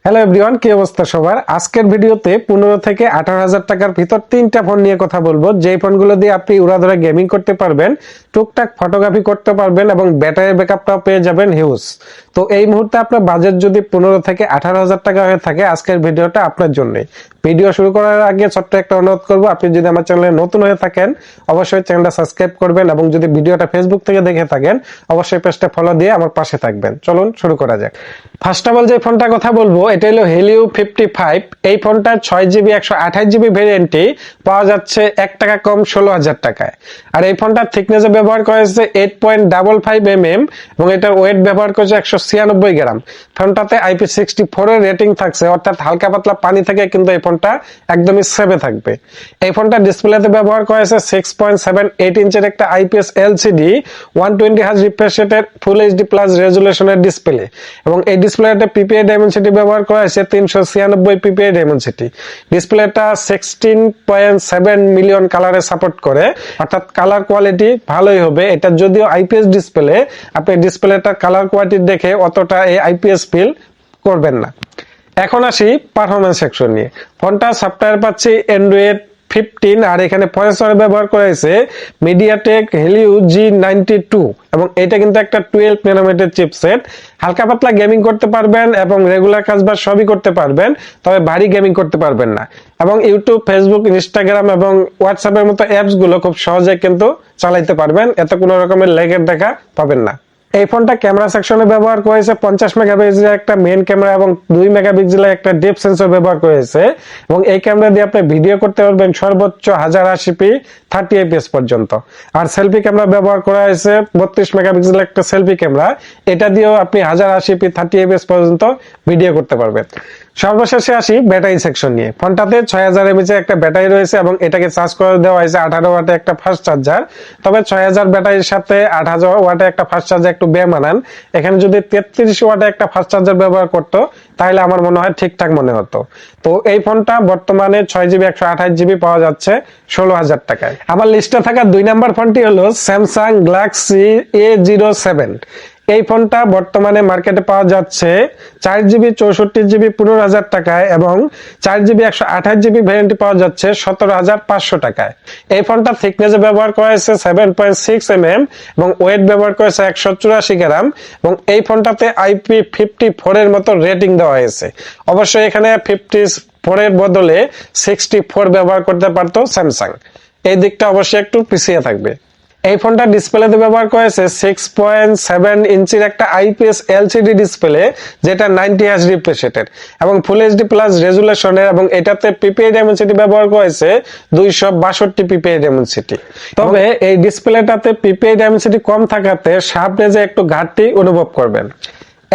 Hello everyone, কি অবস্থা সবার? আজকের ভিডিওতে 15 থেকে 18,000 টাকার ভিতর তিনটা ফোন নিয়ে কথা বলবো, যেই ফোনগুলো দিয়ে আপনি উড়াধুরা গেমিং করতে পারবেন, টুকটাক ফটোগ্রাফি করতে পারবেন এবং ব্যাটারি ব্যাকআপটাও পেয়ে যাবেন হিউজ। তো এই মুহূর্তে আপনার বাজেট যদি 15 থেকে 18,000 টাকা হয়ে থাকে, আজকের ভিডিওটা আপনার জন্যই। ভিডিও শুরু করার আগে ছোট্ট একটা অনুরোধ করবো, আপনি যদি আমার চ্যানেলে নতুন হয়ে থাকেন অবশ্যই চ্যানেলটা সাবস্ক্রাইব করবেন এবং যদি ভিডিওটা ফেসবুক থেকে দেখে থাকেন অবশ্যই পেজটা ফলো দিয়ে আমার পাশে থাকবেন। চলুন শুরু করা যাক। ফার্স্ট অফ অল যে ফোনটার কথা বলবো এটা হলো Helio 55। এই ফোনটা 6GB 128GB ভেরিয়েন্টে পাওয়া যাচ্ছে 1 টাকা কম 16,000 টাকায়। আর এই ফোনটার থিকনেসে ব্যবহার করা হয়েছে 8.55mm এবং এটার ওয়েট ব্যবহার করেছে 196 গ্রাম। ফোনটাতে IP64 এর রেটিং থাকছে, অর্থাৎ হালকা পাতলা পানি থেকে কিন্তু এই ফোনটা একদমই সেভে থাকবে। এই ফোনটা ডিসপ্লেতে ব্যবহার করা হয়েছে 6.78 ইঞ্চের একটা IPS LCD 120Hz রিফ্রেশ রেটের ফুল HD প্লাস রেজুলেশনের ডিসপ্লে এবং এই ডিসপ্লেতে PPI ডাইমেনসিটি ব্যবহার করা হয়েছে 396 PPI ডাইমেনসিটি। ডিসপ্লেটা 16.7 মিলিয়ন কালারে সাপোর্ট করে, অর্থাৎ কালার কোয়ালিটি ভালোই হবে। এটা যদিও IPS ডিসপ্লে, আপনি ডিসপ্লেটার কালার কোয়ালিটি দেখে অতটা এই IPS ফিল করবেন না। এখন আসি পারফরম্যান্স সেকশন নিয়ে। ফোনটা সফটওয়্যার পাচ্ছি Android 15 আর এখানে প্রসেসর ব্যবহার করা হয়েছে MediaTek Helio G92 এবং এটা কিন্তু একটা 12 ন্যানোমিটার চিপসেট। হালকা পাতলা গেমিং করতে পারবেন এবং রেগুলার কাজবাজ সবই করতে পারবেন, তবে ভারী গেমিং করতে পারবেন না। এবং ইউটিউব, ফেসবুক, ইনস্টাগ্রাম এবং হোয়াটসঅ্যাপের মতো অ্যাপস গুলো খুব সহজে কিন্তু চালাইতে পারবেন, এতে কোনো রকমের ল্যাগের দেখা পাবেন না। এই ফোনটা ক্যামেরা সেকশনে ব্যবহার করেছে 50 মেগাপিক্সেলের একটা মেইন ক্যামেরা এবং 2 মেগাপিক্সেলের একটা ডেপথ সেন্সর ব্যবহার করেছে এবং এই ক্যামেরা দিয়ে আপনি ভিডিও করতে পারবেন সর্বোচ্চ 1080p 30fps পর্যন্ত। আর সেলফি ক্যামেরা ব্যবহার করা হয়েছে 32 মেগাপিক্সেলের একটা সেলফি ক্যামেরা, এটা দিয়েও আপনি 1080p 30fps পর্যন্ত ভিডিও করতে পারবেন। সর্বশেষে আসি ব্যাটারি সেকশন নিয়ে। ফোনটাতে 6000 mAh একটা ব্যাটারি রয়েছে এবং এটাকে চার্জ করে দেওয়া হয়েছে 18 ওয়াটে একটা ফাস্ট চার্জার। তবে 6000 ব্যাটারির সাথে 8000 ওয়াটে একটা ফাস্ট চার্জার একটু বেমানান। এখানে যদি 33 ওয়াটে একটা ফাস্ট চার্জার ব্যবহার করতো তাহলে আমার মনে হয় ঠিকঠাক মনে হতো। তো এই ফোনটা বর্তমানে 6GB 128GB পাওয়া যাচ্ছে 16,000 টাকায়। আমার লিস্টে থাকা 2 নাম্বার ফোনটি হলো Samsung Galaxy A07। এই ফোনটা বর্তমানে মার্কেটে পাওয়া যাচ্ছে 4GB 64GB 15,000 টাকায় এবং 4GB 128GB ভ্যারিয়েন্টে পাওয়া যাচ্ছে 17,500 টাকায়। এই ফোনটা থিকনেসে ব্যবহার করা হয়েছে 7.6mm এবং ওয়েট ব্যবহার করেছে 184 গ্রাম এবং এই ফোনটাতে IP54 এর মতো রেটিং দেওয়া হয়েছে। অবশ্যই এখানে 54 এর বদলে 64 ব্যবহার করতে পারতো স্যামসাং, এই দিকটা অবশ্যই একটু পিছিয়ে থাকবে। এই ফোনটা ডিসপ্লেতে ব্যবহার করেছে 6.7 ইঞ্চির একটা IPS LCD ডিসপ্লে, যেটা 90Hz রিফ্রেশ রেটের এবং ফুল HD প্লাস রেজুলেশনের এবং এটাতে PPI ডাইমেনসিটি ব্যবহার করেছে 262 PPI ডাইমেনসিটি। তবে এই ডিসপ্লেটাতে PPI ডাইমেনসিটি কম থাকাতে সামনে যে একটু ঘাটতি অনুভব করবেন।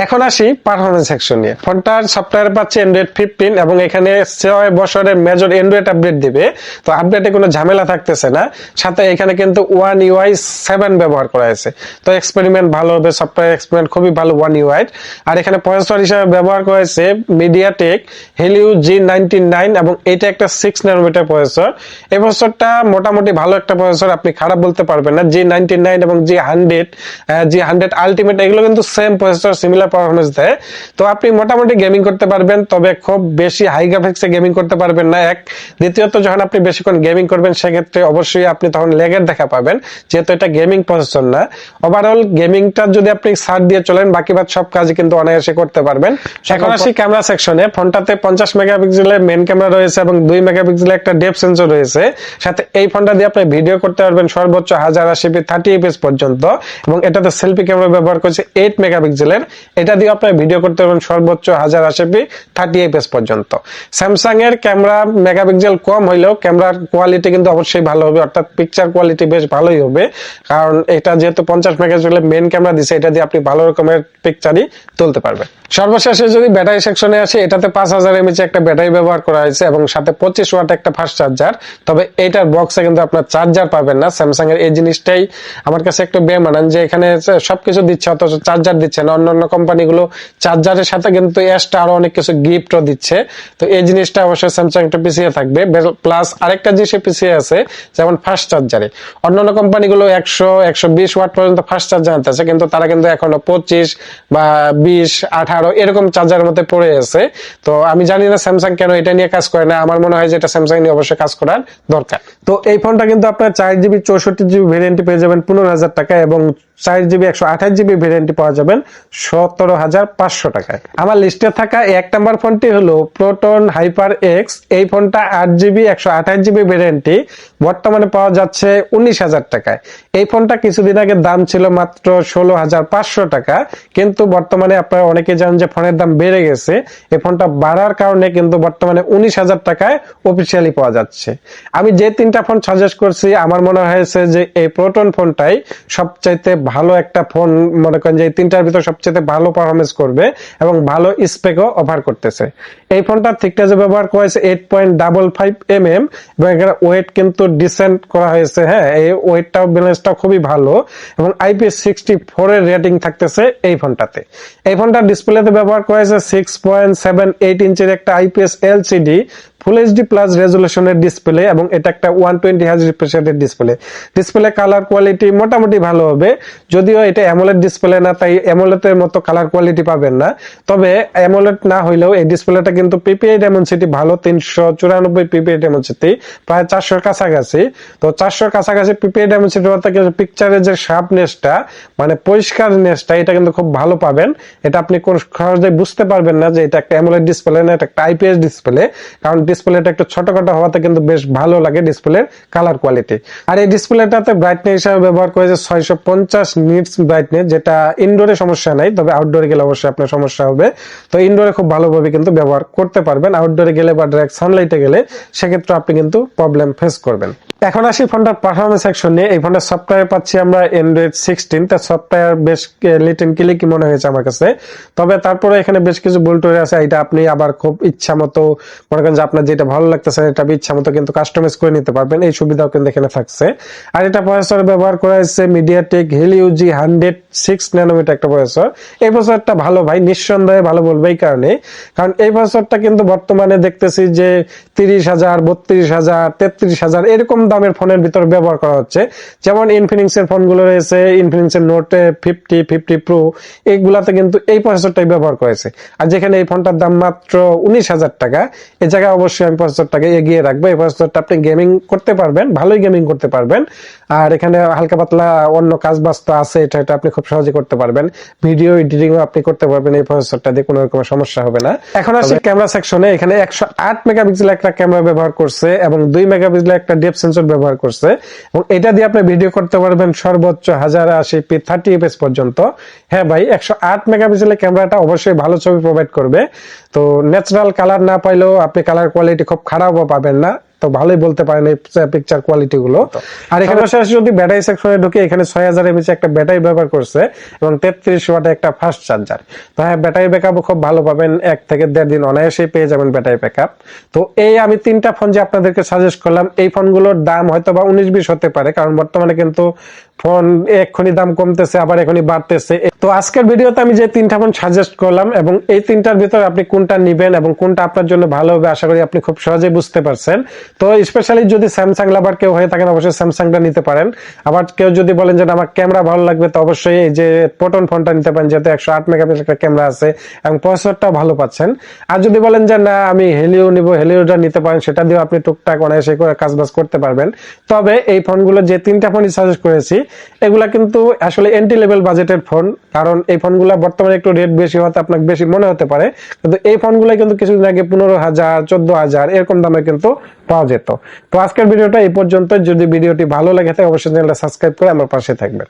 এখন আসি পারফরম্যান্স সেকশন নিয়ে। ফোনটার সফটওয়্যার পাচ্ছে Android 15 এবং এখানে 6 বছরের মেজর অ্যান্ড্রয়েড আপডেট দিবে, তো আপডেটে কোনো ঝামেলা থাকতেছে না। সাথে এখানে কিন্তু One UI 7 ব্যবহার করা হয়েছে, তো এক্সপেরিমেন্ট ভালো হবে, সফটওয়্যার এক্সপেরিমেন্ট খুবই ভালো One UI। আর এখানে প্রসেসর হিসেবে ব্যবহার করা হয়েছে MediaTek Helio G99 এবং এটা একটা 6 ন্যানোমিটার প্রসেসর। এই প্রসেসরটা মোটামুটি ভালো একটা প্রসেসর, আপনি খারাপ বলতে পারবেন না। G99 এবং G100 আলটিমেট এগুলো কিন্তু সেম প্রসেসর, সিমিলার পারফরম্যান্স দেয়। তো আপনি মোটামুটি গেমিং করতে পারবেন, তবে খুব বেশি হাই গ্রাফিক্সে গেমিং করতে পারবেন না। দ্বিতীয়ত যখন আপনি বেশিক্ষণ গেমিং করবেন সেক্ষেত্রে অবশ্যই আপনি তখন ল্যাগের দেখা পাবেন, যেহেতু এটা গেমিং প্রসেসর না। ওভারঅল গেমিংটা যদি আপনি সার্চ দিয়ে চলেন বাকি বাদ সব কাজ কিন্তু অনায়াসে করতে পারবেন। এখন আসি ক্যামেরা সেকশনে। ফোনটাতে 50 মেগাপিক্সেলের মেইন ক্যামেরা রয়েছে এবং 2 মেগাপিক্সেলের একটা ডেপথ সেন্সর রয়েছে। সাথে এই ফোনটা দিয়ে আপনি ভিডিও করতে পারবেন সর্বোচ্চ 1080p 30fps পর্যন্ত এবং এটাতে সেলফি ক্যামেরা ব্যবহার করেছে 8 মেগাপিক্সেলের, এটা দিয়ে আপনি ভিডিও করতে পারবেন সর্বোচ্চ 1080p 30fps পর্যন্ত। স্যামসাং এর ক্যামেরা মেগাপিক্সেল কম হইলেও ক্যামেরার কোয়ালিটি কিন্তু অবশ্যই ভালো হবে, অর্থাৎ পিকচার কোয়ালিটি বেশ ভালোই হবে, কারণ এটা যেহেতু 50 মেগাপিক্সেলের মেইন ক্যামেরা দিছে, এটা দিয়ে আপনি ভালো রকমের পিকচারই তুলতে পারবেন। সর্বশেষে যদি ব্যাটারি সেকশনে আসে, এটাতে 5000 mAh একটা ব্যাটারি ব্যবহার করা হয়েছে এবং সাথে 25 ওয়াট একটা ফাস্ট চার্জার। তবে এইটার বক্সে কিন্তু আপনার চার্জার পাবেন না। স্যামসাং এর এই জিনিসটাই আমার কাছে একটু বেমানান, যে এখানে সবকিছু দিচ্ছে অথচ চার্জার দিচ্ছে না। অন্যান্য কোম্পানিগুলো চার্জারের সাথে কিন্তু এক্সট্রা আরো অনেক কিছু গিফটও দিচ্ছে। তো এই জিনিসটা অবশ্যই স্যামসাং একটু পিছিয়ে থাকবে। প্লাস আরেকটা জিনিস পিছিয়ে আছে, যেমন ফাস্ট চার্জারে অন্যান্য কোম্পানিগুলো 100-120 ওয়াট পর্যন্ত ফাস্ট চার্জার আনতেছে, কিন্তু তারা কিন্তু এখনো 25 বা 20-18 এরকম চার্জারের মধ্যে পড়ে আছে। তো আমি জানি না স্যামসাং কেন এটা নিয়ে কাজ করে না। আমার মনে হয় যে এটা স্যামসাং নিয়ে অবশ্যই কাজ করার দরকার। তো এই ফোনটা কিন্তু আপনার 4GB 64GB ভেরিয়েন্টে পেয়ে যাবেন 15,000 টাকা এবং 4GB 128GB ভেরিয়েন্টে পাওয়া যাবেন 17,500 টাকায়। আমার লিস্টে থাকা 1 নাম্বার ফোনটি হলো প্রোটন হাইপার এক্স। এই ফোনটা 8GB 128GB ভেরিয়েন্টে বর্তমানে পাওয়া যাচ্ছে 19,000 টাকায়। এই ফোনটা কিছুদিন আগে দাম ছিল মাত্র 16,500 টাকা, কিন্তু বর্তমানে আপনারা অনেকে জানেন যে ফোনের দাম বেড়ে গেছে। এই ফোনটা বাড়ার কারণে কিন্তু বর্তমানে 19,000 টাকায় অফিসিয়ালি পাওয়া যাচ্ছে। আমি যে 3টা ফোন সাজেস্ট করছি, আমার মনে হয়েছে যে এই প্রোটন ফোনটাই সবচাইতে ভালো একটা ফোন। মনে করেন যে এই 3টার ভিতর সবচেয়ে ভালো পারফরমেন্স করবে এবং ভালো স্পেকও অফার করতেছে। এই ফোনটার থিকনেস ব্যবহার করা হয়েছে 8.55 mm এবং এখানে ওয়েট কিন্তু ডিসেন্ট করা হয়েছে। হ্যাঁ, এই ওয়েটটাও ব্যালেন্সটাও খুবই ভালো এবং IP64 এর রেটিং থাকতেছে এই ফোনটাতে। এই ফোনটার ডিসপ্লেতে ব্যবহার করা হয়েছে 6.78 ইঞ্চের একটা IPS LCD full HD plus রেজুলেশনের ডিসপ্লে এবং এটা একটা 120 হার্জ রিফ্রেশ রেটের ডিসপ্লে। ডিসপ্লে কালার কোয়ালিটি মোটামুটি ভালো হবে, যদিও এটা অ্যামোলেড ডিসপ্লে না, তাই অ্যামোলেডের মতো কালার কোয়ালিটি পাবেন না। তবে অ্যামোলেড না হইলেও এই ডিসপ্লেটা কিন্তু পিপিআই ডায়মেনসিটি ভালো, 394 পিপিআই ডায়মেনসিটি, প্রায় 400 কাছাকাছি। তো 400 কাছাকাছি পিপিআই ডায়মেনসিটি অর্থাৎ পিকচারের যে শার্পনেসটা মানে পরিষ্কারনেসটা এটা কিন্তু খুব ভালো পাবেন। এটা আপনি কোন সহজে বুঝতে পারবেন না যে এটা একটা অ্যামোলেড ডিসপ্লে না, এটা একটা আইপিএস ডিসপ্লে, কারণ ডিসপ্লেটা একটু ছোটখাটো হওয়াতে কিন্তু বেশ ভালো লাগে ডিসপ্লের কালার কোয়ালিটি। আর এই ডিসপ্লেটাতে ব্রাইটনেস হিসাবে ব্যবহার করেছে 650 নিটস ব্রাইটনেস, যেটা ইনডোরে সমস্যা নাই, তবে আউটডোরে গেলে অবশ্যই আপনার সমস্যা হবে। তো ইনডোরে খুব ভালোভাবে কিন্তু ব্যবহার করতে পারবেন, আউটডোরে গেলে বা ডাইরেক্ট সানলাইটে গেলে সেক্ষেত্রে আপনি কিন্তু প্রবলেম ফেস করবেন। এখন আসি ফোনটার পারফরমেন্স সেকশন নিয়ে। এই ফোনটার সফটওয়্যার পাচ্ছি আমরা Android 16। তার সফটওয়্যার বেশ লিট এন্ড ক্লিকি মনে হয়েছে আমার কাছে, তবে তারপরে এখানে বেশ কিছু ভুল টুল আছে। এটা আপনি আবার খুব ইচ্ছা মতো মনে করেন যে আপনার যেটা ভালো লাগতেছে এটা ইচ্ছা মতো কিন্তু কাস্টমাইজ করে নিতে পারবেন, এই সুবিধাও কিন্তু এখানে থাকছে। আর এটা প্রসেসর ব্যবহার করা হয়েছে MediaTek Helio G100 6 ন্যানোমিটার একটা প্রসেসর। এই প্রসেসরটা ভালো ভাই, নিঃসন্দেহে ভালো বলবো এই কারণ এই প্রসেসরটা কিন্তু বর্তমানে দেখতেছি যে 30,000, 32,000, 33,000 এরকম দামের ফোনের ভিতর ব্যবহার করা হচ্ছে। যেমন ইনফিনিক্স এর ফোনগুলো রয়েছে, ইনফিনিক্স এর নোট 50 প্রো, এইগুলাতে কিন্তু এই প্রসেসরটাই ব্যবহার করেছে। আর যেখানে এই ফোনটার দাম মাত্র 19,000 টাকা, এই জায়গায় অবশ্যই আমি প্রসেসরটাকে এগিয়ে রাখবো। এই প্রসেসরটা আপনি গেমিং করতে পারবেন, ভালোই গেমিং করতে পারবেন। আর এখানে হালকা পাতলা অন্য কাজ বাস্তা আছে, এটা আপনি খুব সহজে করতে পারবেন। ভিডিও এডিটিং আপনি করতে পারবেন এই প্রসেসরটা দিয়ে, কোনো রকম সমস্যা হবে না। এখন আসি ক্যামেরা সেকশনে। এখানে 108 মেগাপিক্সেল একটা ক্যামেরা ব্যবহার করছে এবং 2 মেগাপিক্সেল একটা ডেপথ সেন্সর ব্যবহার করছে এবং এটা দিয়ে আপনি ভিডিও করতে পারবেন সর্বোচ্চ 1080p 30fps পর্যন্ত। হ্যাঁ ভাই, 108 মেগাপিক্সেলের ক্যামেরাটা অবশ্যই ভালো ছবি প্রোভাইড করবে। তো ন্যাচারাল কালার না পাইলেও আপনি কালার কোয়ালিটি খুব খারাপও পাবেন না, তো ভালোই বলতে পারেন এই পিকচার কোয়ালিটি গুলো। আর এখানে যদি ব্যাটারি সেকশনে ঢুকে, এখানে 6000 mAh একটা ব্যাটারি ব্যবহার করছে এবং 33 ওয়াটের একটা ফাস্ট চার্জার। তো হ্যাঁ, ব্যাটারি ব্যাকআপও খুব ভালো পাবেন, 1 থেকে 1.5 দিন অনায়াসেই পেয়ে যাবেন ব্যাটারি ব্যাকআপ। তো এই আমি 3টা ফোন যে আপনাদেরকে সাজেস্ট করলাম, এই ফোনগুলোর দাম হয়তো বা 19-20 হতে পারে, কারণ বর্তমানে কিন্তু ফোন এক্ষুনি দাম কমতেছে আবার এখনই বাড়তেছে। তো আজকের ভিডিওতে আমি যে 3টা ফোন সাজেস্ট করলাম এবং এই 3টার ভিতর আপনি কোনটা নিবেন এবং কোনটা আপনার জন্য ভালো হবে আশা করি আপনি খুব সহজেই বুঝতে পারছেন। তো স্পেশালি যদি স্যামসাং লাভার কেউ হয়ে থাকেন অবশ্যই স্যামসাংটা নিতে পারেন। আবার কেউ যদি বলেন যে আমার ক্যামেরা ভালো লাগবে, তো অবশ্যই এই যে প্রোটন ফোনটা নিতে পারেন, যেহেতু 108 মেগাপিক্সেল একটা ক্যামেরা আছে এবং প্রসেসরটাও ভালো পাচ্ছেন। আর যদি বলেন যে না আমি হেলিও নিব, হেলিওটা নিতে পারেন, সেটা দিয়ে আপনি টুকটাক অনায়াসে করে কাজবাজ করতে পারবেন। তবে এই ফোনগুলো যে 3টা ফোনই সাজেস্ট করেছি এগুলা কিন্তু আসলে এন্ট্রি লেভেল বাজেটের ফোন, কারণ এই ফোনগুলো বর্তমানে একটু রেট বেশি হতে আপনাকে বেশি মনে হতে পারে, কিন্তু এই ফোনগুলো কিন্তু কিছুদিন আগে 15,000, 14,000 এরকম দামে কিন্তু পাওয়া যেত। তো আজকের ভিডিওটা এই পর্যন্ত। যদি ভিডিওটি ভালো লাগে থাকে অবশ্যই চ্যানেলটা সাবস্ক্রাইব করে আমার পাশে থাকবেন।